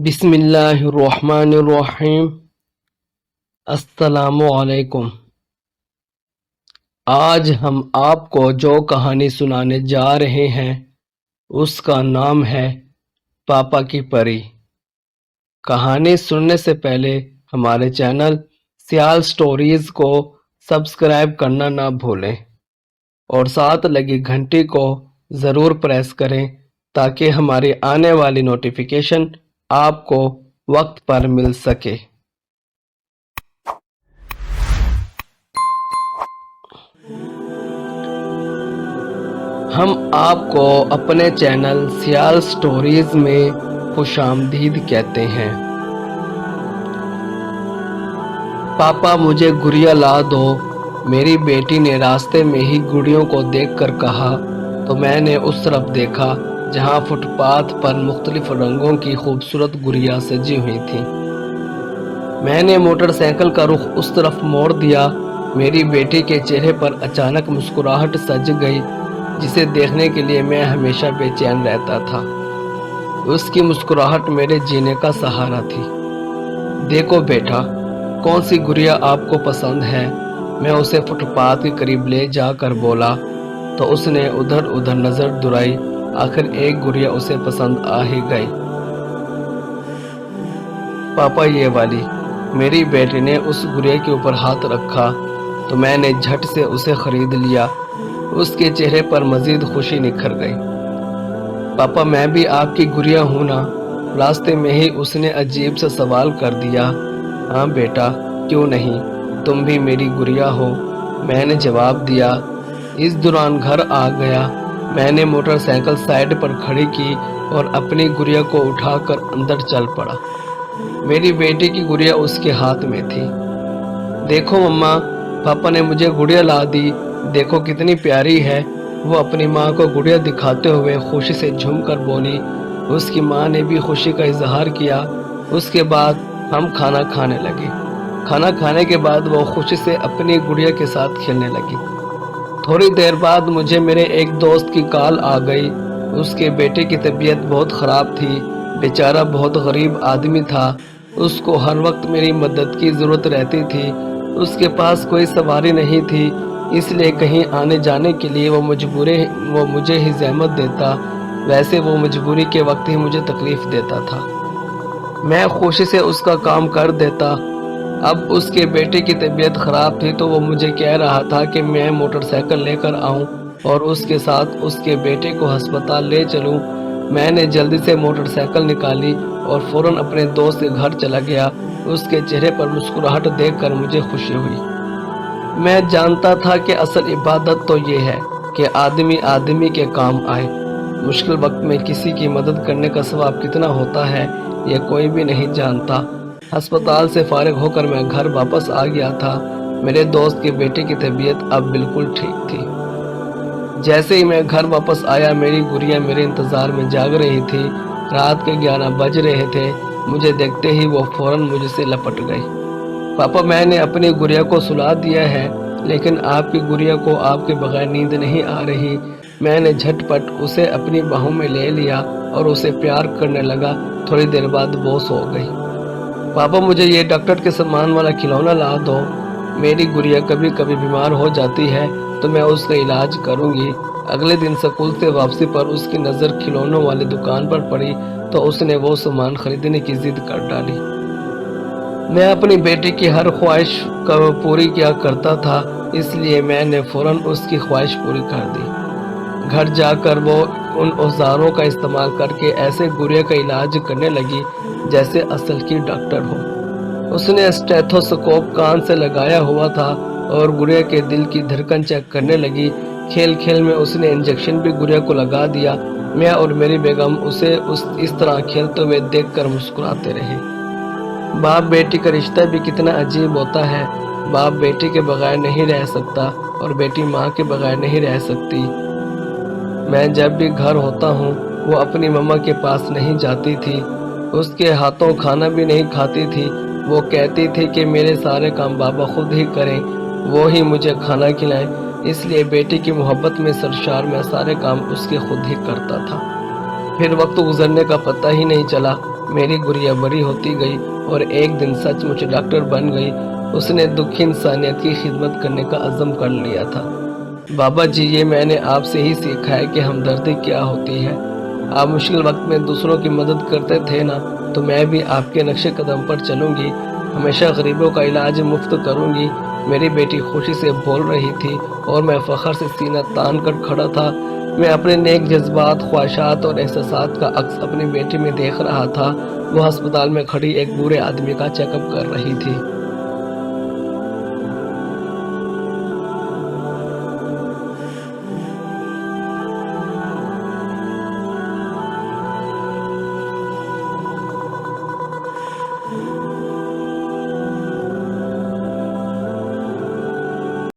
بسم اللہ الرحمن الرحیم۔ السلام علیکم۔ آج ہم آپ کو جو کہانی سنانے جا رہے ہیں اس کا نام ہے پاپا کی پری۔ کہانی سننے سے پہلے ہمارے چینل سیال سٹوریز کو سبسکرائب کرنا نہ بھولیں اور ساتھ لگی گھنٹی کو ضرور پریس کریں تاکہ ہماری آنے والی نوٹیفیکیشن آپ کو وقت پر مل سکے۔ ہم آپ کو اپنے چینل سیال سٹوریز میں خوش آمدید کہتے ہیں۔ پاپا مجھے گڑیا لا دو، میری بیٹی نے راستے میں ہی گڑیوں کو دیکھ کر کہا تو میں نے اس طرف دیکھا جہاں فٹ پاتھ پر مختلف رنگوں کی خوبصورت گڑیا سجی ہوئی تھیں۔ میں نے موٹر سائیکل کا رخ اس طرف موڑ دیا۔ میری بیٹی کے چہرے پر اچانک مسکراہٹ سج گئی جسے دیکھنے کے لیے میں ہمیشہ بے چین رہتا تھا۔ اس کی مسکراہٹ میرے جینے کا سہارا تھی۔ دیکھو بیٹا، کون سی گڑیا آپ کو پسند ہے؟ میں اسے فٹ پاتھ کے قریب لے جا کر بولا تو اس نے ادھر نظر دوڑائی۔ آخر ایک گڑیا اسے پسند آ ہی گئی۔ پاپا یہ والی۔ میری بیٹی نے اس گڑیا کے اوپر ہاتھ رکھا تو میں نے جھٹ سے اسے خرید لیا۔ اس کے چہرے پر مزید خوشی نکھر گئی۔ پاپا میں بھی آپ کی گڑیا ہوں نا؟ راستے میں ہی اس نے عجیب سا سوال کر دیا۔ ہاں بیٹا، کیوں نہیں، تم بھی میری گڑیا ہو، میں نے جواب دیا۔ اس دوران گھر آ گیا۔ میں نے موٹر سائیکل سائیڈ پر کھڑی کی اور اپنی گڑیا کو اٹھا کر اندر چل پڑا۔ میری بیٹی کی گڑیا اس کے ہاتھ میں تھی۔ دیکھو مما، پاپا نے مجھے گڑیا لا دی، دیکھو کتنی پیاری ہے۔ وہ اپنی ماں کو گڑیا دکھاتے ہوئے خوشی سے جھوم کر بولی۔ اس کی ماں نے بھی خوشی کا اظہار کیا۔ اس کے بعد ہم کھانا کھانے لگے۔ کھانا کھانے کے بعد وہ خوشی سے اپنی گڑیا کے ساتھ کھیلنے لگی۔ تھوڑی دیر بعد مجھے میرے ایک دوست کی کال آ گئی۔ اس کے بیٹے کی طبیعت بہت خراب تھی، بیچارہ بہت غریب آدمی تھا۔ اس کو ہر وقت میری مدد کی ضرورت رہتی تھی۔ اس کے پاس کوئی سواری نہیں تھی، اس لیے کہیں آنے جانے کے لیے وہ مجھے ہی زحمت دیتا۔ ویسے وہ مجبوری کے وقت ہی مجھے تکلیف دیتا تھا، میں خوشی سے اس کا کام کر دیتا۔ اب اس کے بیٹے کی طبیعت خراب تھی تو وہ مجھے کہہ رہا تھا کہ میں موٹر سائیکل لے کر آؤں اور اس کے ساتھ اس کے بیٹے کو ہسپتال لے چلوں۔ میں نے جلدی سے موٹر سائیکل نکالی اور فوراً اپنے دوست کے گھر چلا گیا۔ اس کے چہرے پر مسکراہٹ دیکھ کر مجھے خوشی ہوئی۔ میں جانتا تھا کہ اصل عبادت تو یہ ہے کہ آدمی کے کام آئے۔ مشکل وقت میں کسی کی مدد کرنے کا ثواب کتنا ہوتا ہے یہ کوئی بھی نہیں جانتا۔ ہسپتال سے فارغ ہو کر میں گھر واپس آ گیا تھا۔ میرے دوست کے بیٹے کی طبیعت اب بالکل ٹھیک تھی۔ جیسے ہی میں گھر واپس آیا میری گڑیا میرے انتظار میں جاگ رہی تھی۔ رات کے 11 بج رہے تھے۔ مجھے دیکھتے ہی وہ فوراً مجھ سے لپٹ گئی۔ پاپا میں نے اپنی گڑیا کو سلا دیا ہے لیکن آپ کی گڑیا کو آپ کے بغیر نیند نہیں آ رہی۔ میں نے جھٹ پٹ اسے اپنی باہوں میں لے لیا اور اسے پیار کرنے لگا۔ تھوڑی دیر بعد وہ سو گئی۔ پاپا مجھے یہ ڈاکٹر کے سامان والا کھلونا لا دو، میری گڑیا کبھی کبھی بیمار ہو جاتی ہے تو میں اس کا علاج کروں گی۔ اگلے دن سکول سے واپسی پر اس کی نظر کھلونوں والی دکان پر پڑی تو اس نے وہ سامان خریدنے کی ضد کر ڈالی۔ میں اپنی بیٹی کی ہر خواہش کو پوری کیا کرتا تھا، اس لیے میں نے فوراً اس کی خواہش پوری کر دی۔ گھر جا کر وہ ان اوزاروں کا استعمال کر کے ایسے گڑیا کا علاج کرنے لگی جیسے اصل کی ڈاکٹر ہو۔ اس نے اسٹیتھوسکوپ کان سے لگایا ہوا تھا اور گڑیا کے دل کی دھڑکن چیک کرنے لگی۔ کھیل کھیل میں اس نے انجیکشن بھی گڑیا کو لگا دیا۔ میں اور میری بیگم اسے اس طرح کھیلتے ہوئے دیکھ کر مسکراتے رہے۔ باپ بیٹی کا رشتہ بھی کتنا عجیب ہوتا ہے۔ باپ بیٹی کے بغیر نہیں رہ سکتا اور بیٹی ماں کے بغیر نہیں رہ سکتی۔ میں جب بھی گھر ہوتا ہوں وہ اپنی مما کے پاس نہیں جاتی تھی، اس کے ہاتھوں کھانا بھی نہیں کھاتی تھی۔ وہ کہتی تھی کہ میرے سارے کام بابا خود ہی کریں، وہ ہی مجھے کھانا کھلائیں۔ اس لیے بیٹی کی محبت میں سرشار میں سارے کام اس کے خود ہی کرتا تھا۔ پھر وقت گزرنے کا پتہ ہی نہیں چلا۔ میری گڑیا بڑی ہوتی گئی اور ایک دن سچ مچ ڈاکٹر بن گئی۔ اس نے دکھی انسانیت کی خدمت کرنے کا عزم کر لیا تھا۔ بابا جی، یہ میں نے آپ سے ہی سیکھا ہے کہ ہمدردی کیا ہوتی ہے۔ آپ مشکل وقت میں دوسروں کی مدد کرتے تھے نا، تو میں بھی آپ کے نقش قدم پر چلوں گی، ہمیشہ غریبوں کا علاج مفت کروں گی۔ میری بیٹی خوشی سے بول رہی تھی اور میں فخر سے سینہ تان کر کھڑا تھا۔ میں اپنے نیک جذبات، خواہشات اور احساسات کا عکس اپنی بیٹی میں دیکھ رہا تھا۔ وہ ہسپتال میں کھڑی ایک بوڑھے آدمی کا چیک اپ کر رہی تھی۔